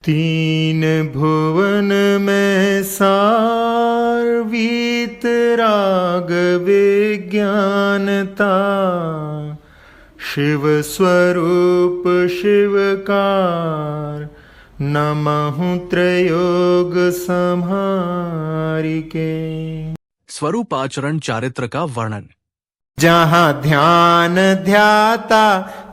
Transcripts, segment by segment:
तीन भुवन में सार वीतराग विज्ञानता, शिव स्वरूप शिवकार, नमहु त्रयोग संहारिके। स्वरूपाचरण चारित्र का वर्णन। जहाँ ध्यान ध्याता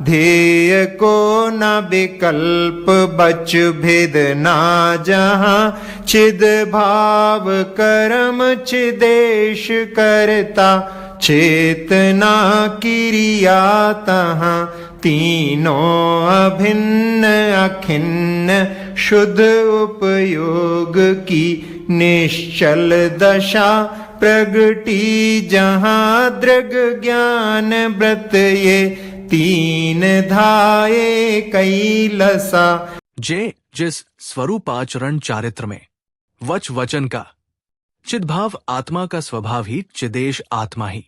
ध्येय को न विकल्प बच भेद ना, जहाँ चिद भाव कर्म चिदेश करता, चेतना क्रिया तहाँ तीनों अभिन्न अखिन्न, शुद्ध उपयोग की निश्चल दशा प्रगटी, जहाँ दृग ज्ञान व्रत ये तीन धाये कैलसा। जिस स्वरूपाचरण चारित्र में वच वचन का, चिद्भाव आत्मा का स्वभाव ही चिदेश आत्मा ही,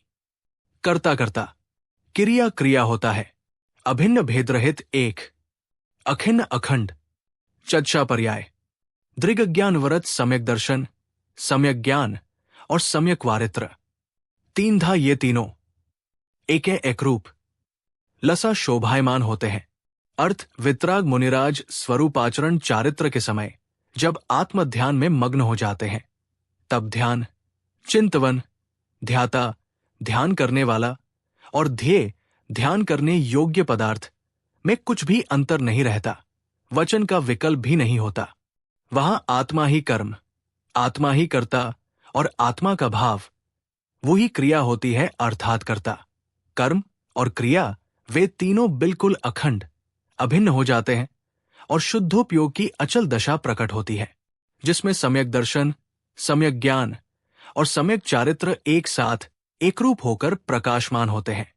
कर्ता कर्ता क्रिया क्रिया होता है, अभिन्न भेद रहित एक, अखिन्न अखंड, चर्चा पर्याय, दृग ज्ञान वरत सम्यक दर्शन, सम्यक ज्ञान और सम्यक वारित्र, तीन धा ये तीनों एके एक रूप, लसा शोभायमान होते हैं। अर्थ वितराग मुनिराज स्वरूपाचरण चारित्र के समय जब आत्म ध्यान में मग्न हो जाते हैं, तब ध्यान, चिंतवन, ध्याता, ध्यान करने वाला और ध्येय, ध्यान करने योग्य पदार्थ में कुछ भी अंतर नहीं रहता, वचन का विकल्प भी नहीं होता। वहां आत्मा ही कर्म, आत्मा ही कर्ता और आत्मा का भाव, वही क्रिया होती है अर्थात कर्ता। कर्म और क्रिया वे तीनों बिल्कुल अखंड, अभिन्न हो जाते हैं और शुद्धोपयोग की अचल दशा प्रकट होती है, जिसमें सम्यक दर्शन, सम्यक ज्ञान और सम्यक चारित्र एक साथ एकरूप होकर प्रकाशमान होते हैं।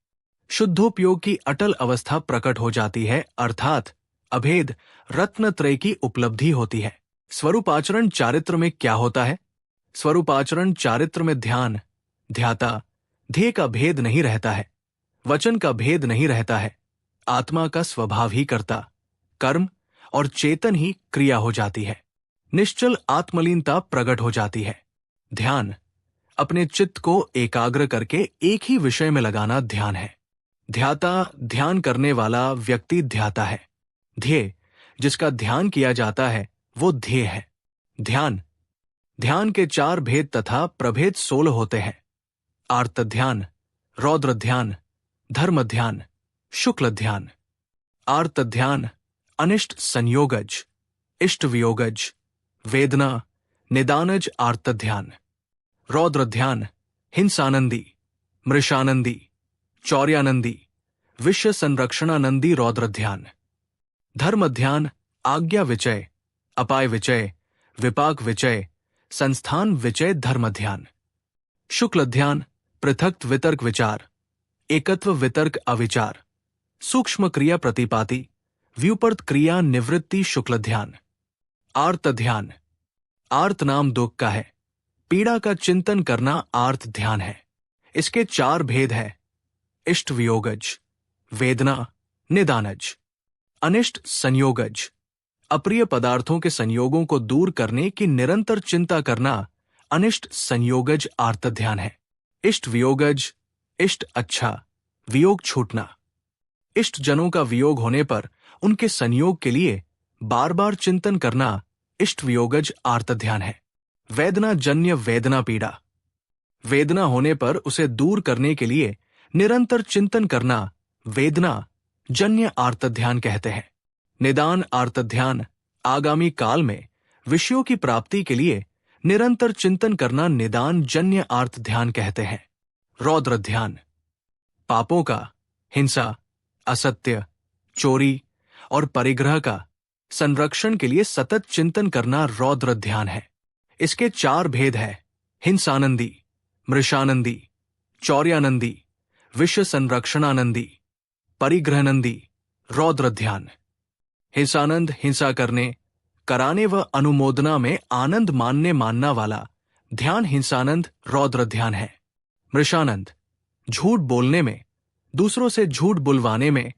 शुद्धोपयोग की अटल अवस्था प्रकट हो जाती है, अर्थात अभेद रत्नत्रय की उपलब्धि होती है। स्वरूपाचरण चारित्र में क्या होता है? स्वरूपाचरण चारित्र में ध्यान, ध्याता, ध्येय का भेद नहीं रहता है, वचन का भेद नहीं रहता है, आत्मा का स्वभाव ही कर्ता, कर्म और चेतन ही क्रिया हो जाती है, निश्चल आत्मलीनता प्रकट हो जाती है। ध्यान, अपने चित्त को एकाग्र करके एक ही विषय में लगाना ध्यान है। ध्याता, ध्यान करने वाला व्यक्ति ध्याता है। ध्येय, जिसका ध्यान किया जाता है वो ध्येय है। ध्यान, ध्यान के चार भेद तथा प्रभेद 16 होते हैं। आर्त ध्यान, रौद्र ध्यान, धर्म ध्यान, शुक्ल ध्यान। आर्त ध्यान अनिष्ट संयोगज, इष्ट वियोगज, वेदना, निदानज आर्त ध्यान। रौद्र ध्यान हिंसानंदी, मृषानंदी, चौर्यानंदी, विश्व संरक्षणानंदी रौद्र ध्यान। धर्म ध्यान आज्ञा विचय, अपाय विचय, विपाक विचय, संस्थान विचय धर्म ध्यान। शुक्ल ध्यान पृथक वितर्क विचार, एकत्व वितर्क अविचार, सूक्ष्म क्रिया प्रतिपाति, व्युपर्त क्रिया निवृत्ति शुक्ल ध्यान। आर्त ध्यान, आर्त नाम दुख का है, पीड़ा का चिंतन करना आर्त ध्यान है। इसके चार भेद है, इष्ट वियोगज, वेदना, निदानज। अनिष्ट संयोगज, अप्रिय पदार्थों के संयोगों को दूर करने की निरंतर चिंता करना अनिष्ट संयोगज आर्त ध्यान है। इष्ट वियोगज, इष्ट अच्छा, वियोग छूटना। इष्ट जनों का वियोग होने पर उनके संयोग के लिए बार बार चिंतन करना इष्ट वियोगज आर्त ध्यान है। वेदना जन्य वेदना पीड़ा, वेदना होने पर उसे दूर करने के लिए निरंतर चिंतन करना वेदना जन्य आर्त ध्यान कहते हैं। निदान आर्त ध्यान आगामी काल में विषयों की प्राप्ति के लिए निरंतर चिंतन करना निदान जन्य आर्त ध्यान कहते हैं। रौद्र ध्यान पापों का, हिंसा, असत्य, चोरी और परिग्रह का संरक्षण के लिए सतत चिंतन करना रौद्र ध्यान है। इसके चार भेद है, हिंसानंदी, मृषानंदी, चौर्यानंदी, विश्व संरक्षणानंदी, परिग्रहनंदी रौद्र ध्यान। हिंसानंद हिंसा करने, कराने व अनुमोदना में आनंद मानना वाला ध्यान हिंसानंद रौद्र ध्यान है। मृषानंद झूठ बोलने में, दूसरों से झूठ बुलवाने में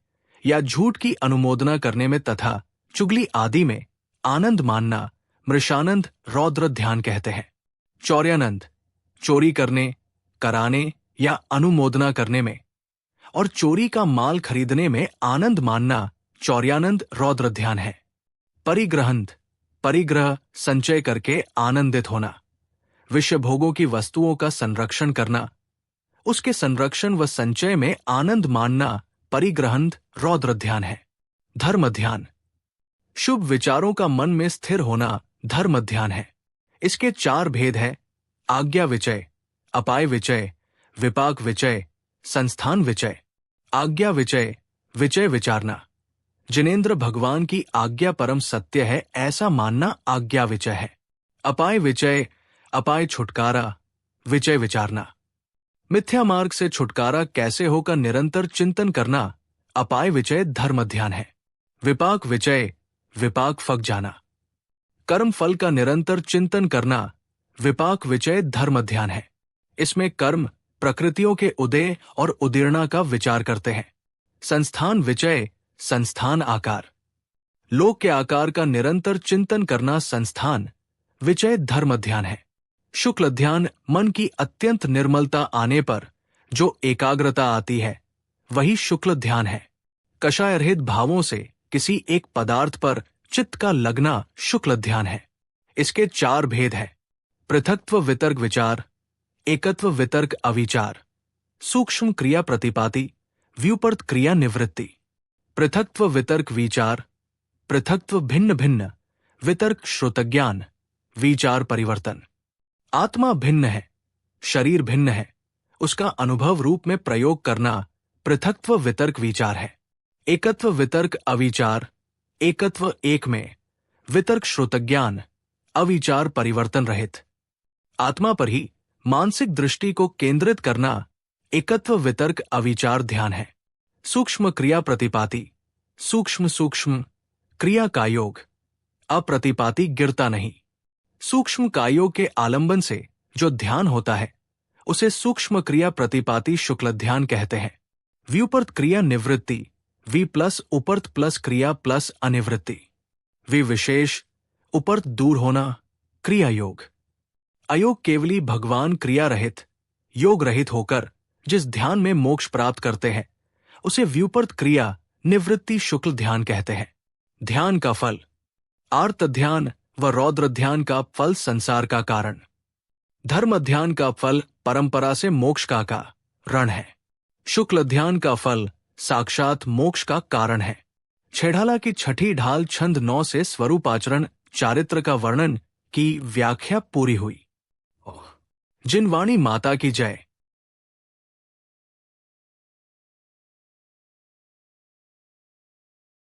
या झूठ की अनुमोदना करने में तथा चुगली आदि में आनंद मानना मृषानंद रौद्र ध्यान कहते हैं। चौर्यानंद चोरी करने, कराने या अनुमोदना करने में, और चोरी का माल खरीदने में आनंद मानना चौर्यानंद रौद्र ध्यान है। परिग्रहंद परिग्रह संचय करके आनंदित होना, विषय भोगों की वस्तुओं का संरक्षण करना, उसके संरक्षण व संचय में आनंद मानना परिग्रहंद रौद्र ध्यान है। धर्म ध्यान शुभ विचारों का मन में स्थिर होना धर्म ध्यान है। इसके 4 भेद है: आज्ञा विचय, अपाय विचय, विपाक विचय, संस्थान विचय। आज्ञा विचय, विचय विचारना, जिनेंद्र भगवान की आज्ञा परम सत्य है ऐसा मानना आज्ञा विचय है। अपाय विचय, अपाय छुटकारा, विचय विचारना, मिथ्या मार्ग से छुटकारा कैसे हो का निरंतर चिंतन करना अपाय विचय धर्म ध्यान है। विपाक विचय, विपाक फक जाना, कर्म फल का निरंतर चिंतन करना विपाक विचय धर्म ध्यान है। इसमें कर्म प्रकृतियों के उदय और उदीर्णा का विचार करते हैं। संस्थान विचय, संस्थान आकार, लोक के आकार का निरंतर चिंतन करना संस्थान विचय धर्म ध्यान है। शुक्ल ध्यान मन की अत्यंत निर्मलता आने पर जो एकाग्रता आती है वही शुक्ल ध्यान है। कषाय रहित भावों से किसी एक पदार्थ पर चित्त का लगना शुक्ल ध्यान है। इसके 4 भेद है: पृथक्त्व वितर्क विचार, एकत्व वितर्क अविचार, सूक्ष्म क्रिया प्रतिपाति, व्युपर्त क्रिया निवृत्ति। पृथक्त्व वितर्क विचार, पृथक्त्व भिन्न भिन्न, वितर्क श्रुतज्ञान, विचार परिवर्तन। आत्मा भिन्न है, शरीर भिन्न है, उसका अनुभव रूप में प्रयोग करना पृथक्त्व वितर्क विचार है। एकत्व वितर्क अविचार, एकत्व एक में, वितर्क श्रुतज्ञान, अविचार परिवर्तन रहित। आत्मा पर ही मानसिक दृष्टि को केंद्रित करना एकत्व वितर्क अविचार ध्यान है। सूक्ष्म क्रिया प्रतिपाति, सूक्ष्म सूक्ष्म क्रिया का योग, अप्रतिपाति गिरता नहीं। सूक्ष्म कायोग के आलंबन से जो ध्यान होता है उसे सूक्ष्म क्रिया प्रतिपाति शुक्ल ध्यान कहते हैं। व्युपर्त क्रिया निवृत्ति, वी प्लस उपर्त प्लस क्रिया प्लस अनिवृत्ति। वी विशेष, उपर्त दूर होना, क्रिया योग। अयोग केवली भगवान क्रिया रहित, योग रहित होकर जिस ध्यान में मोक्ष प्राप्त करते हैं उसे व्युपर्त क्रिया निवृत्ति शुक्ल ध्यान कहते हैं। ध्यान का फल, आर्त ध्यान व रौद्र ध्यान का फल संसार का कारण, धर्म ध्यान का फल परंपरा से मोक्ष का रण है। शुक्ल ध्यान का फल साक्षात मोक्ष का कारण है। छेढ़ाला की छठी ढाल छंद 9 से स्वरूपाचरण चारित्र का वर्णन की व्याख्या पूरी हुई। जिनवाणी माता की जय।